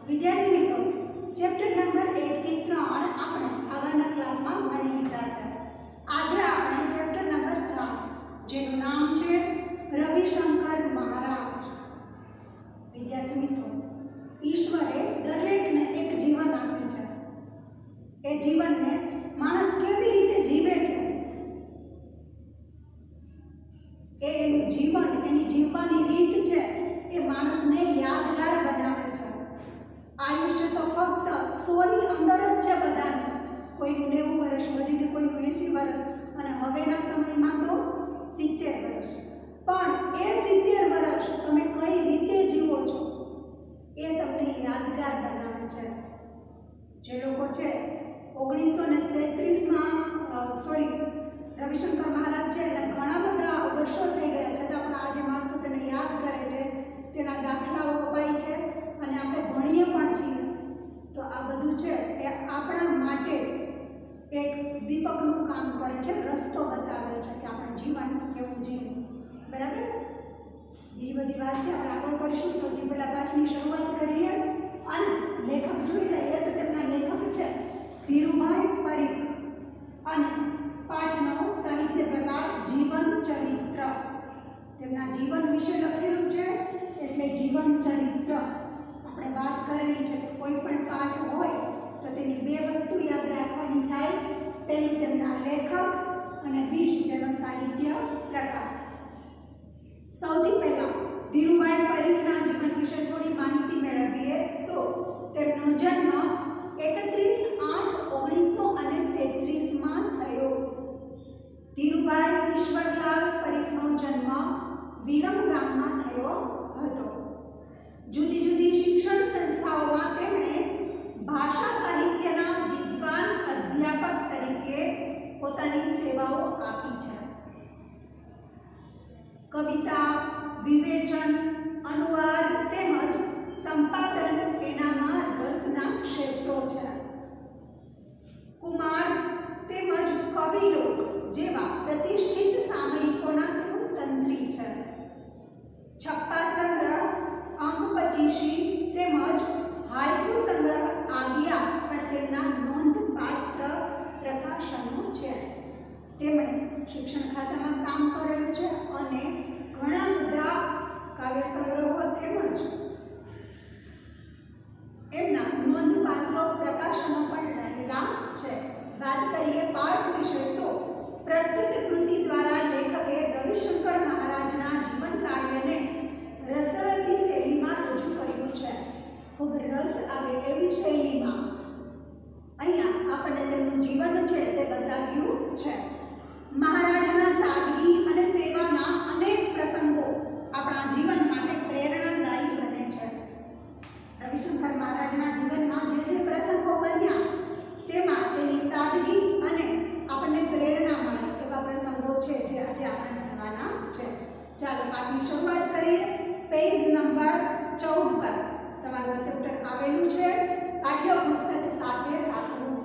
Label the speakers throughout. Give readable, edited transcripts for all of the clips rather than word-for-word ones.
Speaker 1: વિદ્યાર્થી મિત્રો, chapter number 1 થી 3 આપણે આગળના ક્લાસમાં ભણી લીધા છે. આજે આપણે ચેપ્ટર નંબર 4 જેનું નામ છે રવિશંકર મહારાજ. વિદ્યાર્થી મિત્રો, ઈશ્વરે દરેકને એક જીવન આપ્યું છે. એ જીવનને માણસ કેવી રીતે જીવે છે, એનું જીવન, એની જીવવાની રીત છે એ માણસને યાદગાર બનાવે છે. આયુષ્ય તો ફક્ત 100 ની અંદર જ છે બધાનું. કોઈનું 90 વર્ષ વધીને કોઈનું 80 વર્ષ અને હવેના સમયમાં તો 70 વર્ષ. પણ એ 70 વર્ષ તમે કઈ રીતે જીવો છો એ તમને યાદગાર બનાવે છે. જે લોકો છે 1933માં રવિશંકર મહારાજ છે એને ઘણા બધા વર્ષો થઈ ગયા છતાં પણ આજે માણસો તેને યાદ કરે છે, તેના દાખલાઓ અપાય છે અને આપણે ભણીએ પણ છીએ. તો આ બધું છે એ આપણા માટે એક દીપકનું કામ કરે છે, રસ્તો બતાવે છે કે આપણે જીવન કેવું જીવવું. બરાબર? બીજી બધી વાત છે આપણે આગળ કરીશું. સૌથી પહેલાં પાઠની શરૂઆત કરીએ અને લેખક જોઈ લઈએ તો તેમના લેખક છે ધીરુભાઈ પરીખ અને પાઠનો સાહિત્ય પ્રકાર જીવન ચરિત્ર. તેમના જીવન વિશે લખેલું છે એટલે જીવન ચરિત્ર. આપણે વાત કરેલી છે કે કોઈ પણ પાઠ હોય તો તેની બે વસ્તુ યાદ રાખવાની થાય. પહેલું તેમના લેખક અને બીજું તેનો સાહિત્ય પ્રકાર. સૌથી પહેલા ધીરુભાઈ પરીખના જીવન વિશે થોડી માહિતી મેળવીએ તો તેમનો જન્મ 31/8/1933માં થયો. ધીરુભાઈ ઈશ્વરલાલ પરીખનો જન્મ વિરમ ગામમાં થયો હતો. જુદી જુદી શિક્ષણ સંસ્થાઓમાં તેમણે ભાષા સાહિત્યના વિદ્વાન અધ્યાપક તરીકે પોતાની સેવાઓ આપી છે. કવિતા, વિવેચન, અનુવાદ તેમજ સંપાદન એનામાં રસના ક્ષેત્રો છે. કુમાર તેમજ કવિલોક જેવા પ્રતિષ્ઠિત સામયિકોના તેઓ તંત્રી છે. છપ્પા સંગ્રહ, અંક પચીસી તેમજ હાઇકુ સંગ્રહ આવ્યા પણ તેમના નોંધપાત્ર પ્રકાશનો છે. તેમણે શિક્ષણ ખાતામાં કામ કરેલું છે અને ઘણા બધા કાવ્ય સંગ્રહો તેમજ એમના નોંધપાત્ર પ્રકાશનો પણ રહેલા છે. વાત કરીએ પાઠ વિશે તો પ્રસ્તુત કૃતિ દ્વારા લેખકે રવિશંકર મહારાજના જીવન કાર્યને રસરતી શૈલીમાં રજૂ કર્યું છે. ખૂબ રસ આવે એવી શૈલીમાં અહીંયા આપણને તેમનું જીવન છે તે બતાવ્યું છે. મહારાજના સાદગી અને સેવાના અનેક પ્રસંગો આપણા જીવન માટે પ્રેરણાદાયી બને છે. રવિશંકર મહારાજના જીવનમાં જે જે પ્રસંગો બન્યા તેમાં તેની સાદગી અને આપણને પ્રેરણા મળે એવા પ્રસંગો છે જે આજે આપણે ભણવાના છે. ચાલો પાઠની શરૂઆત કરીએ. પેજ નંબર 14 પર તમારું ચેપ્ટર આવેલું છે. પાઠ્યપુસ્તક સાથે રાખવું.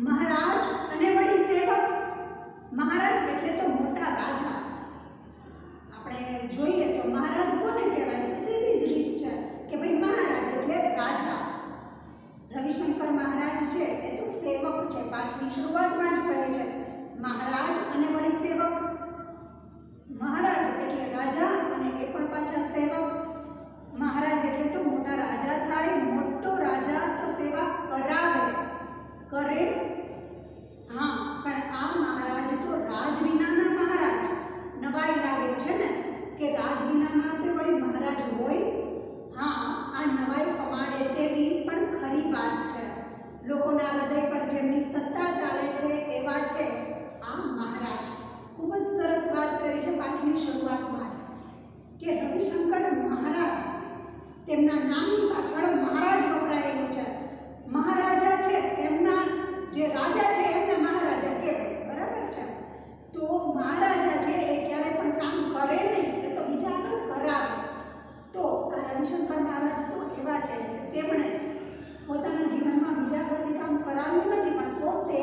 Speaker 1: મહારાજ અને વળી સેવક. મહારાજ એટલે તો મોટા રાજા. આપણે જોઈએ તો મહારાજ કોને કહેવાય તો સીધી જ રીત છે કે ભાઈ મહારાજ એટલે રાજા. રવિશંકર મહારાજ છે એ તો સેવક છે. પાઠની શરૂઆતમાં જ કહે છે મહારાજ અને વળી સેવક. મહારાજ એટલે રાજા અને એ પણ પાછા સેવક. મહારાજ એટલે તો મોટા રાજા થાય. મોટો રાજા તો સેવા કરાવે, કરે. હા, પણ આ મહારાજ તો રાજ વિનાના મહારાજ. નવાઈ લાગે છે ને કે રાજ વિનાના તે વળી મહારાજ હોય. હા, આ નવાઈ પમાડે તેવી પણ ખરી વાત છે. લોકોના હૃદય પર જેમની સત્તા ચાલે છે એવા છે આ મહારાજ. ખૂબ જ સરસ વાત કરી છે પાઠની શરૂઆતમાં જ કે રવિશંકર મહારાજ, તેમના નામની પાછળ મહારાજ વપરાયેલું છે. મહારાજા છે એમના જે રાજા છે એમને મહારાજા કહેવાય. બરાબર છે? તો મહારાજા છે એ ક્યારે પણ કામ કરે નહીં, એ તો બીજા આગળ કરાવે. તો આ રવિશંકર મહારાજ તો એવા છે કે તેમણે પોતાના જીવનમાં બીજા આગળથી કામ કરાવ્યું નથી પણ પોતે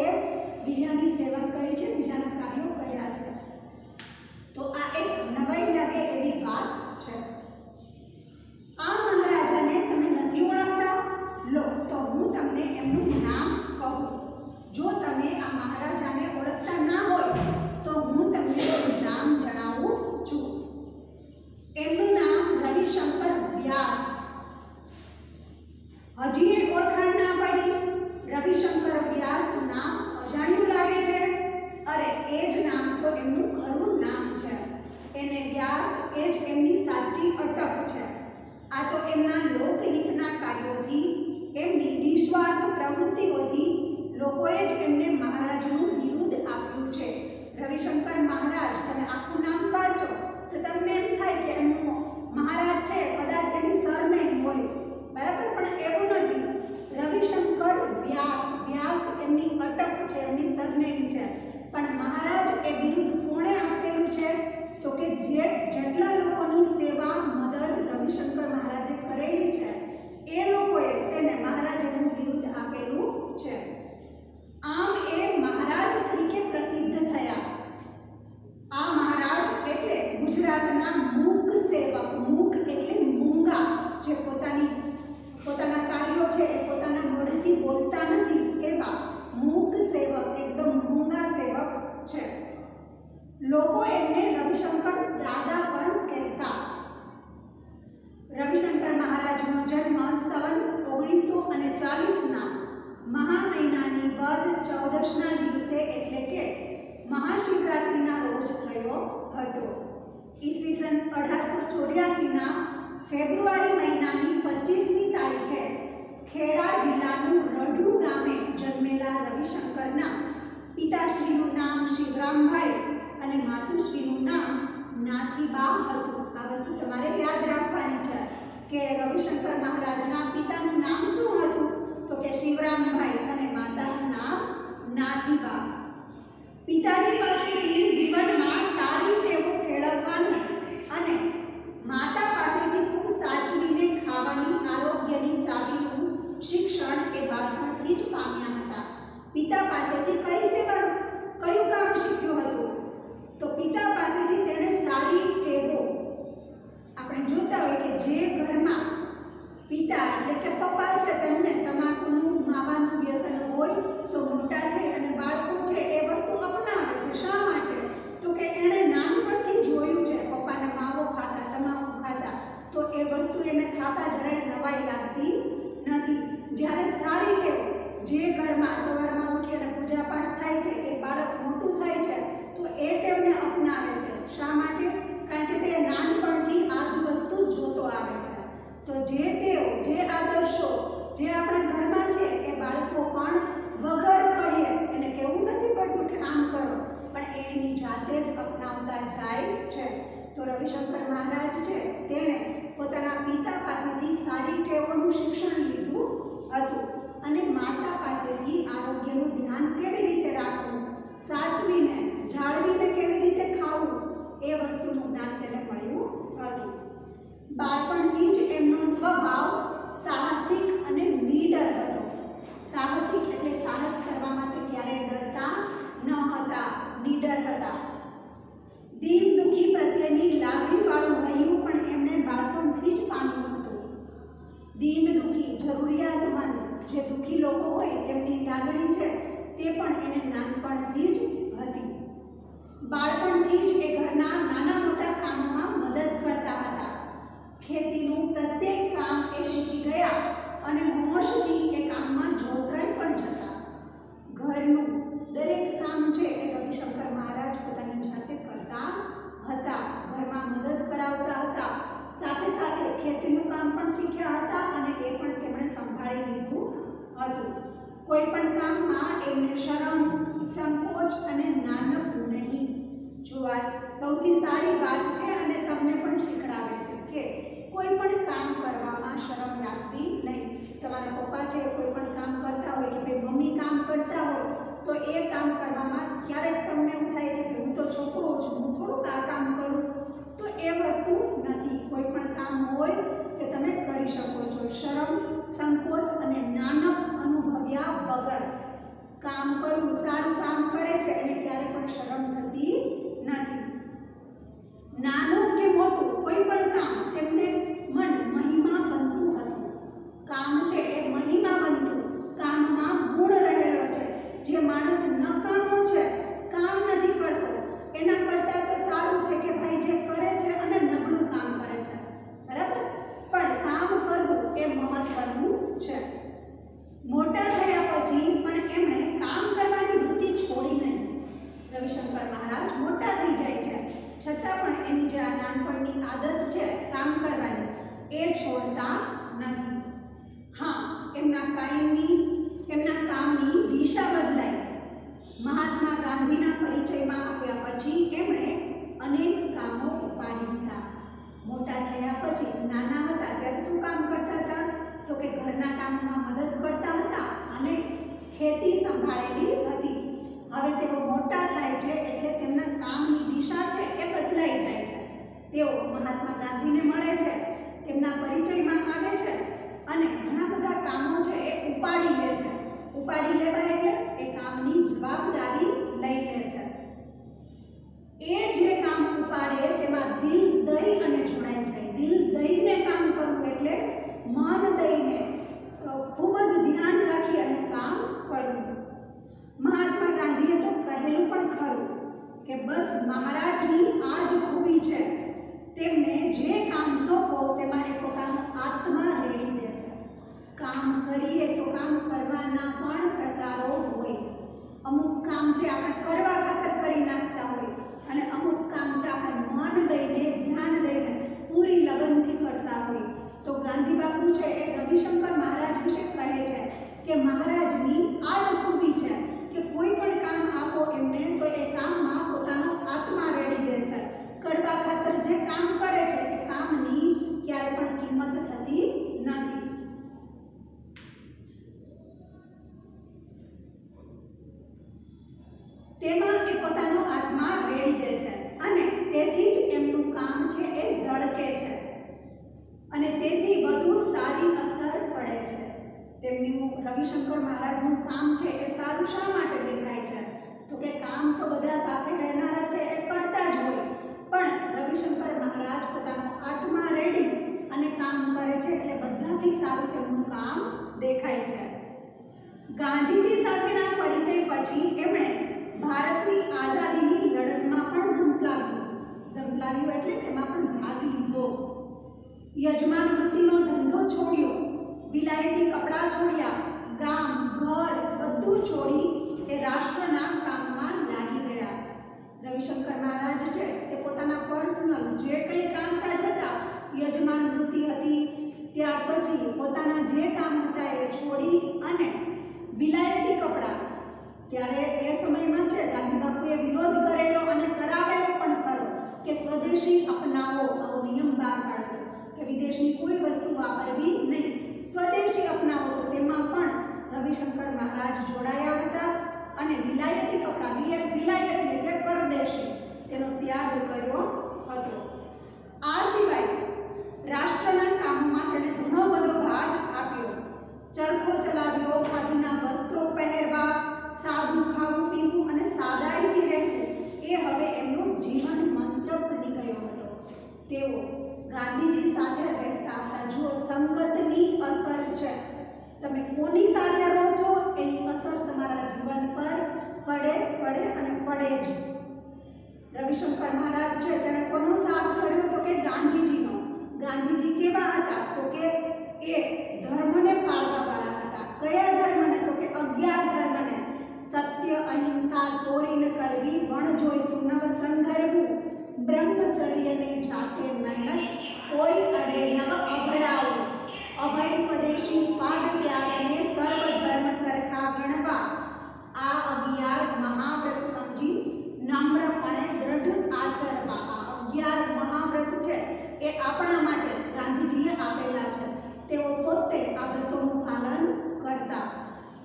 Speaker 1: બીજાની સેવા કરી છે, બીજાના કાર્યો કર્યા છે. તો આ એક નવાઈ લાગે એવી વાત છે. આ મહારાજાને લોકહિતના કાર્યોથી, એમની નિસ્વાર્થ પ્રવૃત્તિઓથી લોકોએ જ એમને મહારાજનું બિરુદ આપ્યું છે. રવિશંકર મહારાજ, તમે આખું નામ વાંચો તો તમને એમ થાય કે એમનું મહારાજ છે કદાચ એની સરનેમ હોય, બરાબર, પણ એવું નથી. રવિશંકર વ્યાસ, વ્યાસ એમની અટક છે, એમની સરનેમ છે. પણ મહારાજ એ બિરુદ કોણે આપેલું છે? તો કે જેટલા લોકોની સેવા મદદ રવિશંકર મહારાજે કરેલી છે એ લોકોએ તેને મહારાજનું બિરુદ આપેલું છે. આમ એ મહારાજ તરીકે પ્રસિદ્ધ થયા. આ મહારાજ એટલે ગુજરાતના મૂક સેવક. મૂક એટલે મૂંગા, જે પોતાના કાર્યો છે એ પોતાના મોઢેથી બોલતા નથી, એવા મૂક સેવક, એકદમ મૂંગા સેવક છે. લોકો એમને રવિશંકર દાદા પણ કહેતા. રવિશંકર મહારાજનો જન્મ સંવત 1940ના મહા મહિનાની વદ ચૌદશના દિવસે એટલે કે મહાશિવરાત્રિના રોજ થયો હતો. ઈસવીસન 1884ના ફેબ્રુઆરી મહિનાની 25મી તારીખે ખેડા જિલ્લાનું રઢુ ગામે જન્મેલા રવિશંકરના પિતાશ્રીનું નામ શિવરામભાઈ અને માતુશ્રીનું નામ નાથીબા હતું. આ વસ્તુ તમારે યાદ રાખવાની છે કે રવિશંકર મહારાજના પિતાનું નામ શું હતું? તો કે શિવરામભાઈ અને માતાનું નામ નાથીબા. પિતાજી પાસેથી જીવનમાં સારી ટેવો કેળવવાનું અને માતા પાસેથી ખૂબ સાચવીને ખાવાની આરોગ્યની ચાવીનું શિક્ષણ એ બાળપણથી જ પામ્યા હતા. પિતા પાસેથી કયું કામ શીખ્યું હતું? તો પિતા પાસેથી તેણે સારી ટેવો, આપણે જોતા હોય કે જે ઘરમાં પિતા એટલે કે પપ્પા છે તેમને તમાકુનું માવાનું વ્યસન હોય તો મોટા થઈ અને બાળકો છે એ વસ્તુ અપનાવે છે. શા માટે? તો કે એણે નાનપણથી જોયું છે પપ્પાને માવો ખાતા, તમાકુ ખાતા, તો એ વસ્તુ એને ખાતા જરાય નવાઈ લાગતી નથી. જ્યારે સારી ટેવ, જે ઘરમાં સવારમાં ઉઠી અને પૂજાપાઠ થાય છે એ બાળક મોટું થાય છે તો એ ટેવને અપનાવે છે. શા માટે? કારણ કે તે નાનપણથી આ જ વસ્તુ જોતો આવે છે. તો જે ટેવ, જે આદર્શો જે આપણા ઘરમાં છે એ બાળકો પણ વગર કહીએ, એને કહેવું નથી પડતું કે આમ કરો, પણ એ એની જાતે જ અપનાવતા જાય છે. તો રવિશંકર મહારાજ છે તેણે પોતાના પિતા પાસેથી સારી ટેવોનું શિક્ષણ લીધું હતું અને માતા પાસેથી આરોગ્યનું ધ્યાન કેવી રીતે રાખવું, સાચવીને જાળવીને કેવી રીતે ખાવું, એ વસ્તુનું જ્ઞાન તેને મળ્યું હતું. બાળપણથી જ એમનો સ્વભાવ સાહસિક અને નીડર હતો. સાહસિક એટલે સાહસ કરવા માટે ક્યારેય ડરતા ન હતા, નીડર હતા. દીન દુઃખી પ્રત્યેની લાગણીવાળું હૈયું પણ એમણે બાળપણથી જ પામ્યું હતું. દીન દુઃખી, જરૂરિયાતમંદ, જે દુઃખી લોકો હોય તેમની લાગણી છે તે પણ એને નાનપણથી જ હતી. બાળપણથી જ એ ઘરના નાના મોટા કામોમાં મદદ કરતા હતા. ખેતીનું પ્રત્યેક કામ એ શીખી ગયા અને હોશથી એ કામમાં જોતરાઈ પણ જતા. ઘરનું દરેક કામ છે એ રવિશંકર મહારાજ પોતાની જાતે કરતા હતા. ઘરમાં મદદ કરાવતા હતા. સાથે સાથે ખેતીનું કામ પણ શીખ્યા હતા અને એ પણ તેમણે સંભાળી લીધું હતું. કોઈ પણ કામમાં એમને શરમ, સંકોચ અને નાનપ નહીં. જો આ સૌથી સારી વાત છે અને તમને પણ શીખડાવે છે કે કોઈ પણ કામ કરવામાં શરમ રાખવી નહીં. તમારા પપ્પા છે કોઈ પણ કામ કરતા હોય કે ભાઈ મમ્મી કામ કરતા હોય તો એ કામ કરવામાં ક્યારેક તમને એવું થાય કે હું તો છોકરો છું, હું થોડુંક આ કામ કરું, તો એ વસ્તુ નથી. કોઈ પણ કામ હોય કે તમે કરી શકો છો. શરમ, સંકોચ અને નાનપ અનુભવ્યા વગર કામ કરવું. સારું કામ કરે છે એને ક્યારે પણ શરમ થતી નથી. નાનું કે મોટું કોઈ પણ કામ તેમને મન મહિમા બનતું હતું. કામ છે એ મહિમા બનતું, કામમાં ગુણ રહેલો છે. જે માણસ નકામો છે, કામ નથી કરતો, એના કરતાં તો સારું છે કે ભાઈ જે કરે છે અને નબળું કામ કરે છે, બરાબર. પણ કામ કરવું મહાત્મા ગાંધીના પરિચયમાં આવ્યા પછી એમણે અનેક કામો ઉપાડી લીધા. મોટા થયા પછી નાના હતા ત્યારે શું કામ કરતા હતા? તો કે ઘરના કામમાં મદદ કરતા હતા અને ખેતી સંભાળેલી હતી. હવે તેઓ મોટા થાય છે એટલે તેમના કામની દિશા છે એ બદલાઈ જાય છે. તેઓ મહાત્મા ગાંધીને મળે છે, તેમના પરિચયમાં આવે છે અને ઘણા બધા કામો છે એ ઉપાડી લે છે. ઉપાડી લેવા એટલે એ કામની જવાબદારી લઈ લે છે. એ જે કામ ઉપાડે તેમાં દિલ દઈ અને જોડાઈ જાય. દિલ દઈને કામ કરવું એટલે મન દઈને ખૂબ જ ધ્યાન રાખી અને કામ કરવું. મહાત્મા ગાંધીએ તો કહેલું પણ ખરું કે બસ મહારાજની આ જ ખૂબી છે. તેમને જે કામ સોંપો તેમાં એ પોતાનો આત્મા રેડી દે છે. કામ કરીએ તો કામ કરવાના પણ પ્રકારો હોય. અમુક કામ છે આપણે કરવા ખાતર કરી નાખતા હોય અને અમુક કામ છે આપણે મન દઈને ધ્યાન દઈને પૂરી લગનથી કરતા હોય. તો ગાંધી બાપુ છે એ રવિશંકર મહારાજ વિશે કહે છે કે મહારાજની આ જ ખૂબી છે કે કોઈ પણ કામ આપો એમને તો એ કામમાં પોતાનો આત્મા રેડી દે છે. કરવા ખાતર જે કામ કરે છે એ કામની ક્યારે પણ કિંમત થતી નથી. તેમાં એ પોતાનો આત્મા રેડી દે છે અને તેથી જ એમનું કામ છે એ ઝળકે છે અને તેથી વધુ સારી અસર પડે છે. તેમનું રવિશંકર મહારાજનું કામ છે એ સારું શા માટે દેખાય છે? તો કે કામ તો બધા સાથે રહેનારા છે એ કરતા જ હોય, પણ રવિશંકર મહારાજ પોતાનો આત્મા રેડી અને કામ કરે છે એટલે બધાથી સારું તેમનું કામ દેખાય છે. ગાંધીજી સાથેના પરિચય પછી એમણે ભારતની આઝાદીની લડતમાં પણ ઝંપલાવ્યું એટલે તેમાં પણ ભાગ લીધો. યજમાન વૃત્તિનો ધંધો છોડ્યો, વિલાયતી કપડાં છોડ્યા, ગામ ઘર બધું છોડી એ રાષ્ટ્રના કામમાં લાગી ગયા. રવિશંકર મહારાજ છે તે પોતાના પર્સનલ જે કંઈ કામકાજ હતા, યજમાન વૃત્તિ હતી, ત્યાર પછી પોતાના જે કામ હતા એ છોડી અને વિલાયતી કપડાં, ત્યારે એ સમયમાં છે ગાંધી બાપુએ વિરોધ કરેલો અને કરાવેલો પણ ખરો કે સ્વદેશી અપનાવો, આવો નિયમ બહાર પાડ્યો કે વિદેશની કોઈ વસ્તુ વાપરવી નહીં, સ્વદેશી અપનાવો. તો તેમાં પણ રવિશંકર મહારાજ જોડાયા હતા અને વિલાયતી કપડાં, વિલાયતી એટલે પરદેશી, તેનો ત્યાગ કર્યો હતો. આ સિવાય રાષ્ટ્રના કામમાં તેણે ઘણો બધો ભાગ આપ્યો. ચરખો ચલાવ્યો, ખાદીના વસ્ત્રો પહેરવા, સાદું ખાવું પીવું અને સાદાઈથી રહેવું એ હવે એમનું જીવન મંત્ર બની ગયો હતો. તેઓ ગાંધીજી સાથે રહેતા હતા. જુઓ, સંગતની અસર છે. તમે કોની સાથે રહો છો એની અસર તમારા જીવન પર પડે અને પડે જ. રવિશંકર મહારાજ છે તેણે કોનો સાથ કર્યો? તો કે ગાંધીજીનો. ગાંધીજી કેવા હતા? તો કે એ ધર્મને પાળવાવાળા હતા. કયા ધર્મને? તો કે 11 ધર્મને. સત્ય, અહિંસા, ચોરી ન કરવી, વણ જોઈતું નવ સંઘરવું, બ્રહ્મચર્યને જાતે મહેનત, કોઈ અડે નવ અભડાવો, અભય સ્વદેશી સ્વાદ ત્યાગને સર્વ ધર્મ સરખા ગણવા, આ 11 મહાવ્રત સમજી નમ્રપણે દ્રઢ આચરવા. આ 11 મહાવ્રત છે એ આપણા માટે ગાંધીજીએ આપેલા છે. તેઓ પોતે આ વ્રતોનું પાલન કરતા.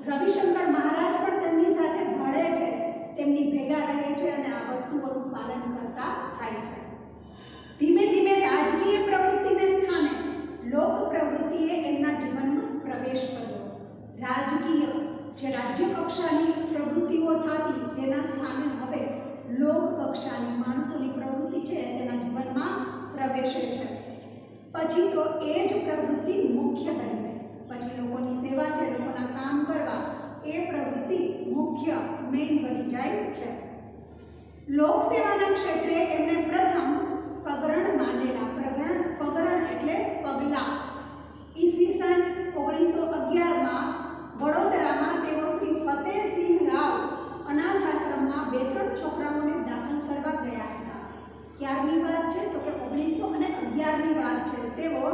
Speaker 1: રવિશંકર મહારાજ પણ તેમની સાથે ભળે છે, તેમની ભેગા રહે છે અને આ વસ્તુઓનું પાલન કરતા થાય છે. ધીમે ધીમે રાજકીય પ્રવૃત્તિને સ્થાને લોક પ્રવૃત્તિએ એમના જીવનમાં પ્રવેશ કર્યો. રાજકીય જે રાજ્ય કક્ષાની પ્રવૃત્તિઓ થતી તેના સ્થાને હવે લોક કક્ષાની માણસોની પ્રવૃત્તિ છે તેના જીવનમાં પ્રવેશે છે. પછી તો એ જ પ્રવૃત્તિ મુખ્ય બની ગઈ. પછી લોકોની સેવા છે, લોકોના કામ કરવા, એ પ્રવૃત્તિ મુખ્ય મેઇન બની જાય છે. લોકસેવાના ક્ષેત્રે એમણે પ્રથમ પગરણ માંડેલા. પગરણ એટલે પગલા. ઈસવીસન 1911માં વડોદરામાં તેઓ શ્રી ફતેહસિંહ રાવ અનાથ આશ્રમમાં 2-3 છોકરાઓને દાખલ કરવા ગયા હતા. ક્યારની વાત છે? તો કે 1911ની વાત છે. તેઓ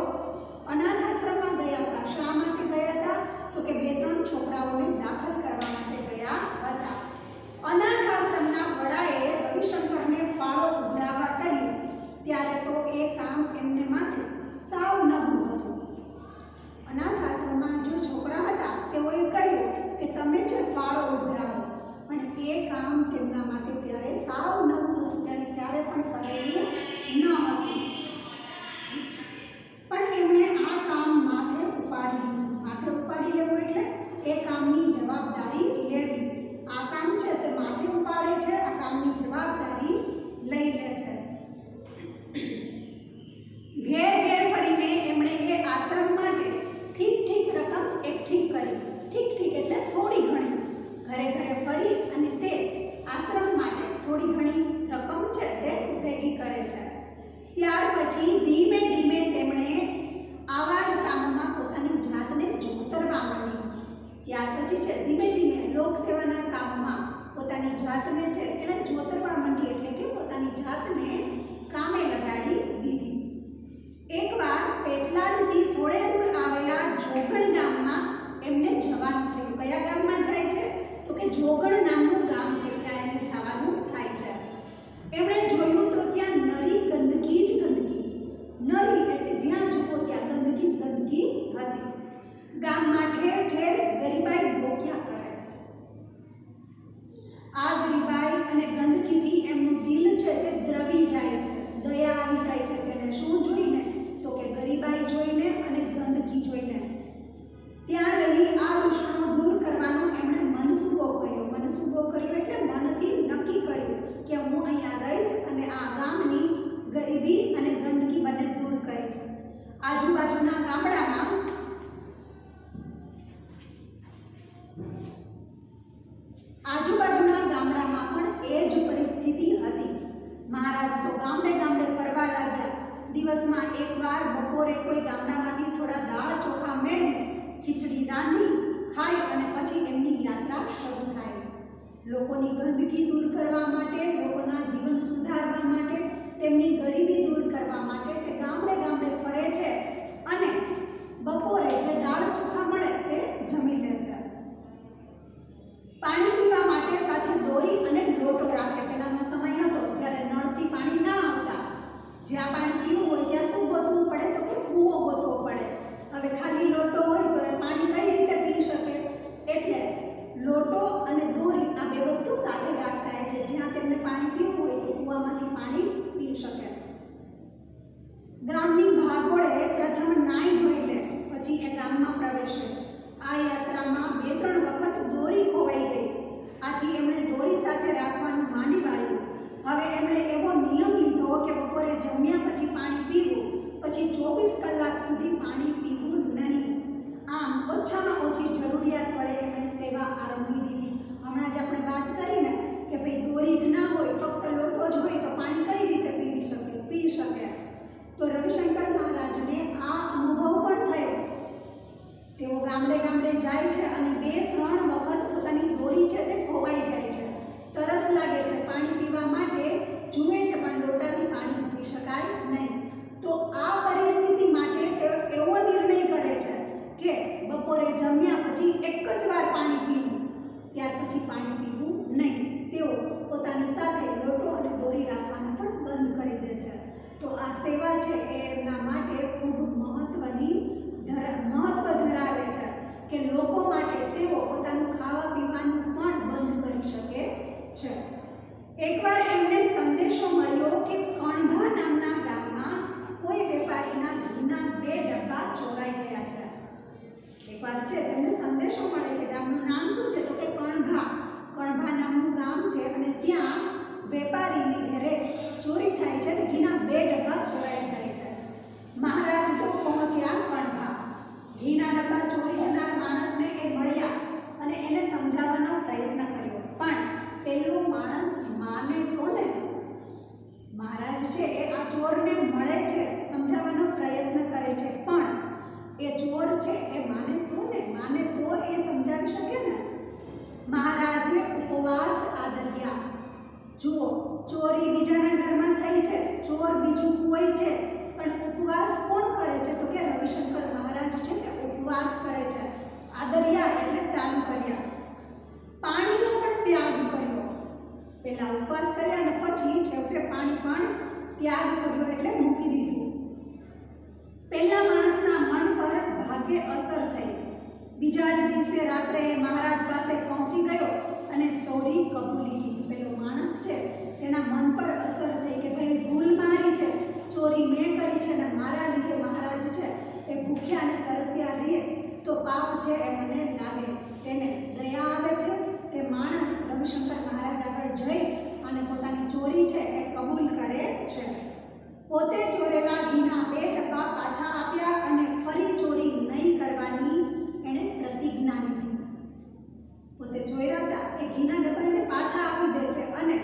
Speaker 1: અનાથ આશ્રમમાં ગયા હતા. શા માટે ગયા હતા? તો કે 2-3 છોકરાઓને દાખલ કરવા માટે ગયા હતા. તેઓએ કહ્યું કે તમે જે ફાળો ઉઘરાવો, પણ એ કામ તેમના માટે ત્યારે સાવ નવું હતું, તેણે ક્યારે પણ કરેલું ન હતું. પણ એમણે આ કામ માથે ઉપાડી લીધું. માથે ઉપાડી લેવું એટલે એ કામની જવાબદારી લેવી. આ કામ છે તે માથે ઉપાડે છે, આ કામની જવાબદારી લઈ લે છે. ઘેર ઘેર ફરીને એમણે એ આશ્રમ માટે ઠીક રકમ એકઠી કરી. ઠીક એટલે થોડી ઘણી. ઘરે ઘરે ફરી અને તે આશ્રમ માટે થોડી ઘણી રકમ છે તે ભેગી કરે છે. ત્યાર પછી ધીમે ધીમે તેમણે આવા જ કામમાં પોતાની જાતને જોતરવા માંડી. ત્યાર પછી છે ધીમે ધીમે લોકસેવાના કામમાં પોતાની જાતને છે એને જોતરવા માંડી, એટલે કે પોતાની જાતને કામે લગાડી દીધી. એકવાર પેટલાદથી થોડે દૂર આવેલા જોગણ ગામમાં એમને જવાનું થયું. કયા ગામમાં જાય છે? તો કે જોગણ નામનું ગામ છે, ત્યાં એને જવાનું થાય છે. એમણે જોયું તો ત્યાં નરી ગંદકી જ ગંદકી. નરી એટલે જ્યાં જુઓ ત્યાં ગંદકી જ ગંદકી હતી. ગામમાં ઠેર ઠેર ગરીબાઈ ડોક્યા કરે. આ ગરીબાઈ અને ગંદકીથી એમનું દિલ છે તે દ્રવી જાય છે, દયા આવી જાય છે તેને. શું જોઈને? તો કે ગરીબાઈ જોઈને અને ગંદકી જોઈને. ત્યાં રહી આ દુષણો દૂર કરવાનો એમણે મનસૂબો કર્યો. મનસૂબો કર્યો એટલે મનથી નક્કી કર્યું કે હું અહીંયા રહીશ અને આ ગામની ગરીબી અને ગંદકી બંને દૂર કરીશ. આજુબાજુના ગામડામાં પણ એ જ પરિસ્થિતિ હતી. મહારાજ તો ગામડે ગામડે ફરવા લાગ્યા. દિવસમાં એકવાર બપોરે કોઈ ગામડામાંથી થોડા દાળ ચોખા મેળવી ખીચડી રાંધી ખાય અને પછી એમની યાત્રા શરૂ થાય. લોકોની ગંદકી દૂર કરવા માટે, લોકોના જીવન સુધારવા માટે, તેમની ગરીબી દૂર કરવા માટે તે ગામડે ગામડે ફરે છે અને બપોરે જે દાળ ચોખા મળે તે જમી લે છે. પાણી પીવા માટે સાથે દોરી અને લોટો રાખે. પહેલાનો સમય હતો જ્યારે નળથી પાણી ના આવતા. જ્યાં પાણી પીવું હોય ત્યાં શું ગોતવું પડે? તો કે કૂવો ગોતવો પડે. હવે ખાલી લોટો હોય તો એ પાણી કઈ રીતે પી શકે? એટલે લોટો અને દોરી આ બે વસ્તુ સાથે રાખતા, એટલે જ્યાં તેમને પાણી પીવું હોય તો કૂવામાંથી પાણી પી શકે. ગામની ભાગોળે પ્રથમ નાઈ ધોઈ લે, પછી એ ગામમાં પ્રવેશે. આ યાત્રામાં 2-3 વખત દોરી ખોવાઈ ગઈ. આથી એમણે દોરી સાથે રાખવાનું માંડી વાળ્યું. હવે એમણે એવો નિયમ લીધો કે બપોરે જમ્યા પછી પાણી પીવું, પછી 24 કલાક સુધી પાણી પીવું નહીં. આમ ઓછામાં ઓછી જરૂરિયાત વડે એમણે સેવા આરંભી દીધી. હમણાં જ આપણે વાત કરીને કે ભાઈ દોરી જ ના હોય, ફક્ત લોટો જ હોય તો પાણી કઈ રીતે પી શકે. તો રવિશંકર મહારાજને આ અનુભવ પણ થયો. તેઓ ગામડે ગામડે જાય છે અને 2-3 વખત પોતાની દોરી છે તે ખોવાઈ જાય છે. તરસ લાગે છે, પાણી પીવા માટે જુએ છે પણ લોટાથી પાણી પી શકાય નહીં. તો આ પરિસ્થિતિ માટે તેઓ એવો નિર્ણય કરે છે કે બપોરે જમ્યા પછી એક જ વાર પાણી પીવું, ત્યાર પછી પાણી પીવું નહીં. તેઓ પોતાની સાથે લોટો અને દોરી રાખવાનું પણ બંધ કરી દે છે. તો આ સેવા છે એ એમના માટે ખૂબ મહત્વ ધરાવે છે કે લોકો માટે તેઓ પોતાનું ખાવા પીવાનું પણ બંધ કરી શકે છે. એકવાર એમને સંદેશો મળ્યો કે કણભા નામના ગામમાં કોઈ વેપારીના ઘીના 2 ડબ્બા ચોરાઈ ગયા છે. એકવાર છે તેમને સંદેશો મળે છે. ગામનું નામ શું છે? તો કે કણભા. કણભા નામનું ગામ છે અને ત્યાં વેપારીને ઘરે ચોરી થાય છે અને ઘીના 2 ડબ્બા ચોરાઈ જાય છે. મહારાજ તો પહોંચ્યા કણભા. ઘીના ડબ્બા ચોરી જનાર માણસને એ મળ્યા અને એને સમજાવવાનો પ્રયત્ન કર્યો, પણ પેલો માણસ માને તો ને. મહારાજ છે એ આ ચોરને મળે છે, સમજાવવાનો પ્રયત્ન કરે છે, પણ એ ચોર છે એ માને તો ને. માને તો એ સમજાવી શકે ને. મહારાજે ઉપવાસ આદર્યા. જુઓ, ચોરી બીજાના ઘરમાં થઈ છે, ચોર બીજું કોઈ છે, પણ ઉપવાસ કોણ કરે છે? તો કે રવિશંકર મહારાજ છે તે ઉપવાસ કરે છે. આદર્યા એટલે ચાલુ કર્યા. પાણીનો પણ ત્યાગ કર્યો. પહેલા ઉપવાસ કર્યા અને પછી છેવટે પાણી પણ ત્યાગ કર્યો એટલે મૂકી દીધું. પહેલા માણસના મન પર ભાગ્યે અસર થઈ. બીજા જ દિવસે રાત્રે એ મહારાજ પાસે પહોંચી ગયો અને ચોરી કબૂલી લીધી. પેલો માણસ છે તેના મન પર અસર થઈ કે ભાઈ ભૂલ મારી છે, ચોરી મેં કરી છે અને મારા લીધે મહારાજ છે એ ભૂખ્યા અને તરસ્યા રહે તો પાપ છે એ મને લાગે. તેને દયા આવે છે. તે માણસ રવિશંકર મહારાજ આગળ જઈ અને પોતાની ચોરી છે એ કબૂલ કરે છે. પોતે ચોરેલા ઘીના 2 ડબ્બા પાછા આપ્યા અને ફરી ચોરી નહીં કરવાની એણે પ્રતિજ્ઞા લીધી. પોતે ચોર્યા હતા એ ઘીના ડબ્બા એને પાછા આપી દે છે અને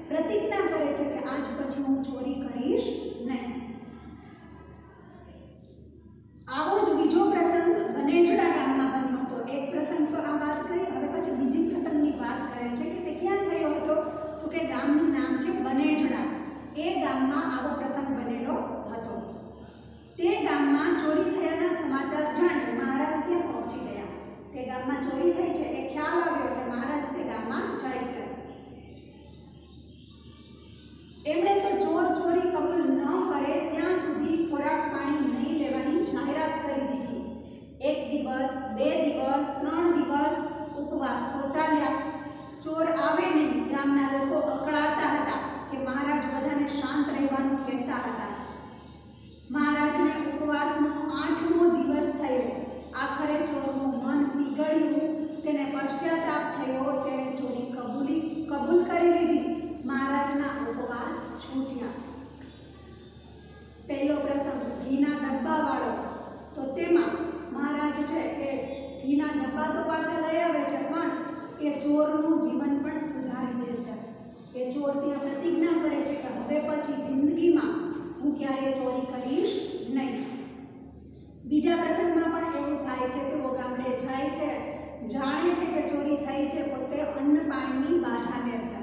Speaker 1: પ્રતિજ્ઞા કરે છે કે આજ પછી હું ચોરી કરીશ નહીં. આવો જ બીજો પ્રસંગ બનેજડા ગામમાં બન્યો હતો. એક પ્રસંગ તો આ વાત કરી, હવે પછી બીજી પ્રસંગની વાત કરે છે કે તે ક્યાં થયો હતો તો કે ગામનું નામ છે બનેજડા. એ ગામમાં આવો પ્રસંગ બનેલો હતો. તે ગામમાં ચોરી થયાના સમાચાર જાણી મહારાજ ત્યાં પહોંચી ગયા. તે ગામમાં ચોરી થઈ છે એ ખ્યાલ આવ્યો એટલે મહારાજ તે ગામમાં જાય છે. એમણે તો ચોર ચોરી કબૂલ ન કરે ત્યાં સુધી ખોરાક પાણી નહીં લેવાની જાહેરાત કરી દીધી. 1 દિવસ, 2 દિવસ, 3 દિવસ ઉપવાસ તો ચાલ્યા. ચોર આવે નહીં. ગામના લોકો અકળાતા હતા કે મહારાજ બધાને શાંત રહેવાનું કહેતા હતા. મહારાજને ઉપવાસનો 8મો દિવસ થયો. આખરે ચોરનું મન પીગળ્યું. તેને પશ્ચાતાપ થયો. તેણે ચોરી કબૂલ કરી લીધી. મહારાજના ઉપવાસ છૂટ્યા. પહેલો પ્રસંગ ઘીના ડબ્બાવાળો. તો તેમાં મહારાજ છે એ ઘીના ડબ્બા તો પાછા લઈ આવે છે પણ એ ચોરનું જીવન પણ સુધારી દે છે. એ ચોર ત્યાં પ્રતિજ્ઞા કરે છે કે હવે પછી જિંદગીમાં હું ક્યારેય ચોરી કરીશ નહીં. બીજા પ્રસંગમાં પણ એવું થાય છે. તેઓ ગામડે જાય છે, જાણે છે કે ચોરી થઈ છે, પોતે અન્ન પાણીની બાધા લે છે,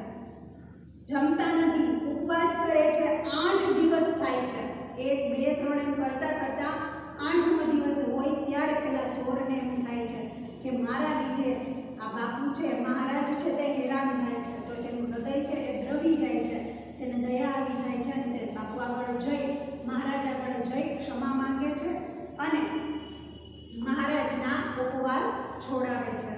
Speaker 1: જમતા નથી, ઉપવાસ કરે છે. 8 દિવસ થાય છે. 1, 2, 3 એમ કરતા કરતા 8મો દિવસ હોય ત્યારે પેલા ચોરને એમ થાય છે કે મારા લીધે આ બાપુ છે, મહારાજ છે તે હેરાન થાય છે. તો તેનું હૃદય છે એ દ્રવી જાય છે. તેને દયા આવી જાય છે અને તે બાપુ આગળ જઈ, મહારાજ આગળ જઈ ક્ષમા માંગે છે અને મહારાજના ઉપવાસ છોડાવે છે.